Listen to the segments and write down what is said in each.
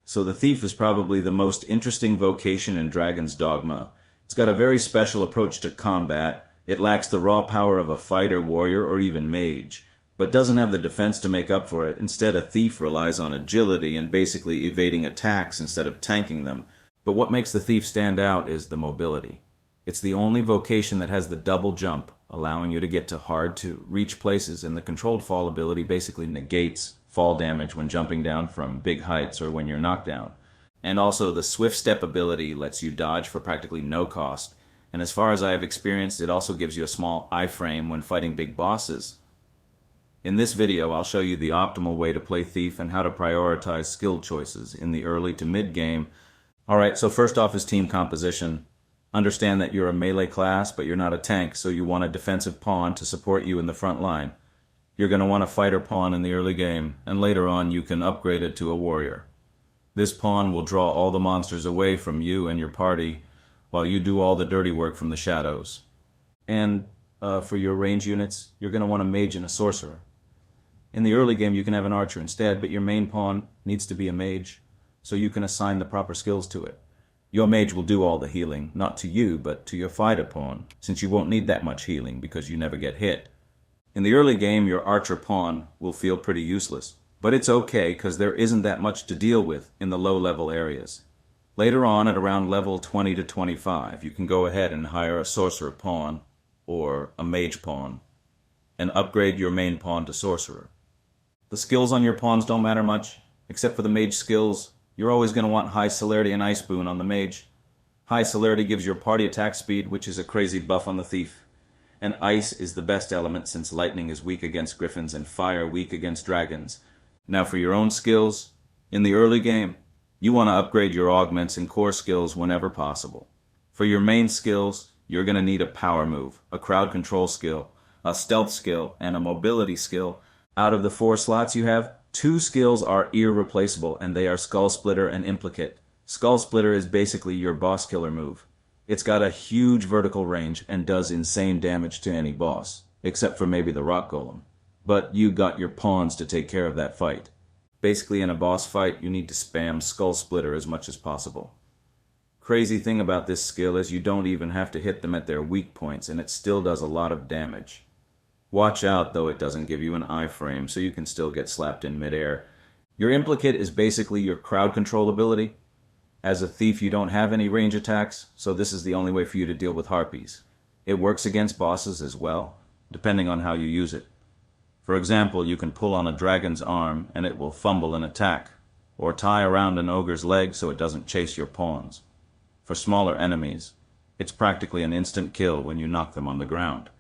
So the thief is probably the most interesting vocation in Dragon's Dogma. It's got a very special approach to combat. It lacks the raw power of a fighter, warrior, or even mage, but doesn't have the defense to make up for it. Instead, a thief relies on agility and basically evading attacks instead of tanking them. But what makes the thief stand out is the mobility. It's the only vocation that has the double jump, allowing you to get to hard-to-reach places, and the controlled fall ability basically negates fall damage when jumping down from big heights or when you're knocked down. And also the swift step ability lets you dodge for practically no cost, and as far as I have experienced, it also gives you a small iframe when fighting big bosses. In this video, I'll show you the optimal way to play Thief and how to prioritize skill choices in the early to mid-game. Alright, so first off is team composition. Understand that you're a melee class, but you're not a tank, so you want a defensive pawn to support you in the front line. You're going to want a fighter pawn in the early game, and later on you can upgrade it to a warrior. This pawn will draw all the monsters away from you and your party, while you do all the dirty work from the shadows. And for your range units, you're going to want a mage and a sorcerer. In the early game you can have an archer instead, but your main pawn needs to be a mage, so you can assign the proper skills to it. Your mage will do all the healing, not to you, but to your fighter pawn, since you won't need that much healing because you never get hit. In the early game, your archer pawn will feel pretty useless, but it's okay because there isn't that much to deal with in the low-level areas. Later on, at around level 20 to 25, you can go ahead and hire a sorcerer pawn or a mage pawn and upgrade your main pawn to sorcerer. The skills on your pawns don't matter much, except for the mage skills. You're always going to want high celerity and ice boon on the mage. High celerity gives your party attack speed, which is a crazy buff on the thief. And ice is the best element since lightning is weak against griffins and fire weak against dragons. Now for your own skills, in the early game, you want to upgrade your augments and core skills whenever possible. For your main skills, you're going to need a power move, a crowd control skill, a stealth skill, and a mobility skill. Out of the 4 slots you have, 2 skills are irreplaceable, and they are Skull Splitter and Implicate. Skull Splitter is basically your boss killer move. It's got a huge vertical range and does insane damage to any boss, except for maybe the rock golem. But you got your pawns to take care of that fight. Basically in a boss fight, you need to spam Skull Splitter as much as possible. Crazy thing about this skill is you don't even have to hit them at their weak points, and it still does a lot of damage. Watch out though, it doesn't give you an iframe, so you can still get slapped in midair. Your Implicate is basically your crowd control ability. As a thief you don't have any range attacks, so this is the only way for you to deal with harpies. It works against bosses as well, depending on how you use it. For example, you can pull on a dragon's arm and it will fumble an attack, or tie around an ogre's leg so it doesn't chase your pawns. For smaller enemies, it's practically an instant kill when you knock them on the ground.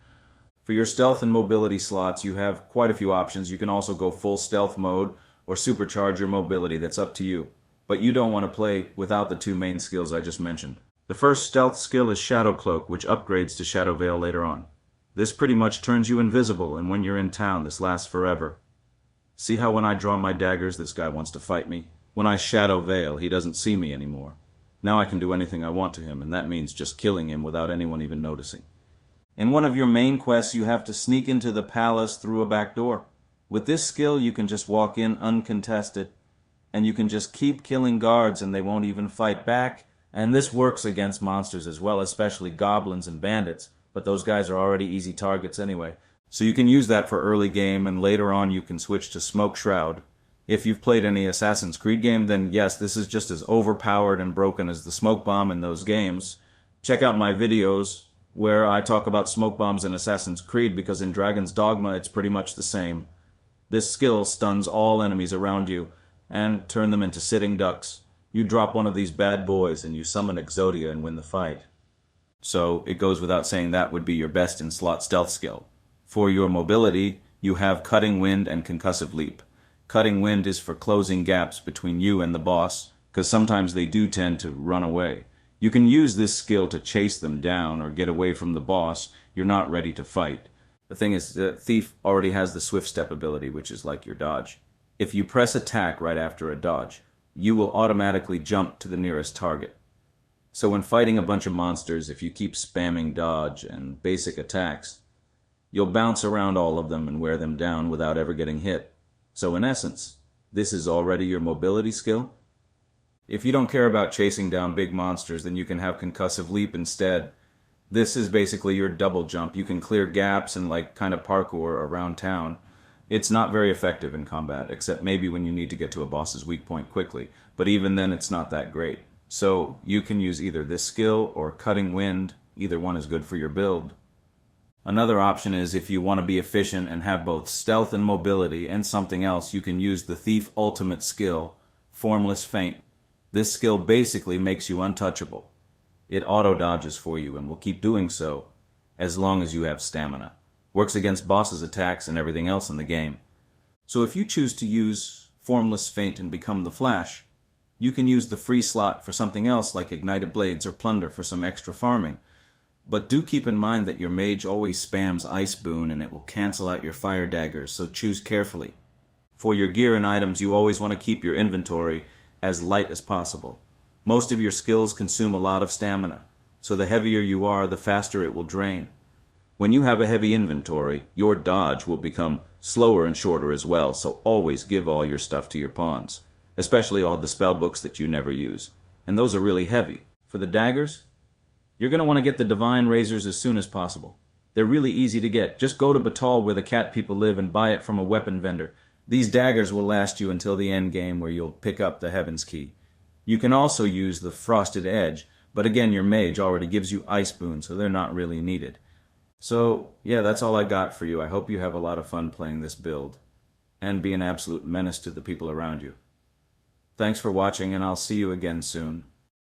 For your stealth and mobility slots, you have quite a few options. You can also go full stealth mode or supercharge your mobility. That's up to you. But you don't want to play without the 2 main skills I just mentioned. The first stealth skill is Shadow Cloak, which upgrades to Shadow Veil later on. This pretty much turns you invisible, and when you're in town, this lasts forever. See how when I draw my daggers, this guy wants to fight me? When I Shadow Veil, he doesn't see me anymore. Now I can do anything I want to him, and that means just killing him without anyone even noticing. In one of your main quests, you have to sneak into the palace through a back door. With this skill, you can just walk in uncontested, and you can just keep killing guards and they won't even fight back. And this works against monsters as well, especially goblins and bandits, but those guys are already easy targets anyway. So you can use that for early game, and later on you can switch to Smoke Shroud. If you've played any Assassin's Creed game, then yes, this is just as overpowered and broken as the smoke bomb in those games. Check out my videos where I talk about smoke bombs in Assassin's Creed, because in Dragon's Dogma it's pretty much the same. This skill stuns all enemies around you and turn them into sitting ducks. You drop one of these bad boys and you summon Exodia and win the fight. So it goes without saying that would be your best in slot stealth skill. For your mobility, you have Cutting Wind and Concussive Leap. Cutting Wind is for closing gaps between you and the boss, because sometimes they do tend to run away. You can use this skill to chase them down or get away from the boss you're not ready to fight. The thing is, the thief already has the swift step ability, which is like your dodge. If you press attack right after a dodge, you will automatically jump to the nearest target. So when fighting a bunch of monsters, if you keep spamming dodge and basic attacks, you'll bounce around all of them and wear them down without ever getting hit. So in essence, this is already your mobility skill. If you don't care about chasing down big monsters, then you can have Concussive Leap instead. This is basically your double jump. You can clear gaps and like kind of parkour around town. It's not very effective in combat, except maybe when you need to get to a boss's weak point quickly. But even then, it's not that great. So you can use either this skill or Cutting Wind. Either one is good for your build. Another option is if you want to be efficient and have both stealth and mobility and something else, you can use the Thief Ultimate skill, Formless Feint. This skill basically makes you untouchable. It auto-dodges for you and will keep doing so as long as you have stamina. Works against bosses' attacks and everything else in the game. So if you choose to use Formless Feint and become the Flash, you can use the free slot for something else like Ignited Blades or Plunder for some extra farming. But do keep in mind that your mage always spams Ice Boon and it will cancel out your fire daggers, so choose carefully. For your gear and items, you always want to keep your inventory as light as possible. Most of your skills consume a lot of stamina, so the heavier you are, the faster it will drain. When you have a heavy inventory, your dodge will become slower and shorter as well, so always give all your stuff to your pawns, especially all the spell books that you never use. And those are really heavy. For the daggers, you're going to want to get the Divine Razors as soon as possible. They're really easy to get. Just go to Batal where the cat people live and buy it from a weapon vendor. These daggers will last you until the end game where you'll pick up the Heaven's Key. You can also use the Frosted Edge, but again your mage already gives you Ice Boon, so they're not really needed. So, yeah, that's all I got for you. I hope you have a lot of fun playing this build, and be an absolute menace to the people around you. Thanks for watching, and I'll see you again soon.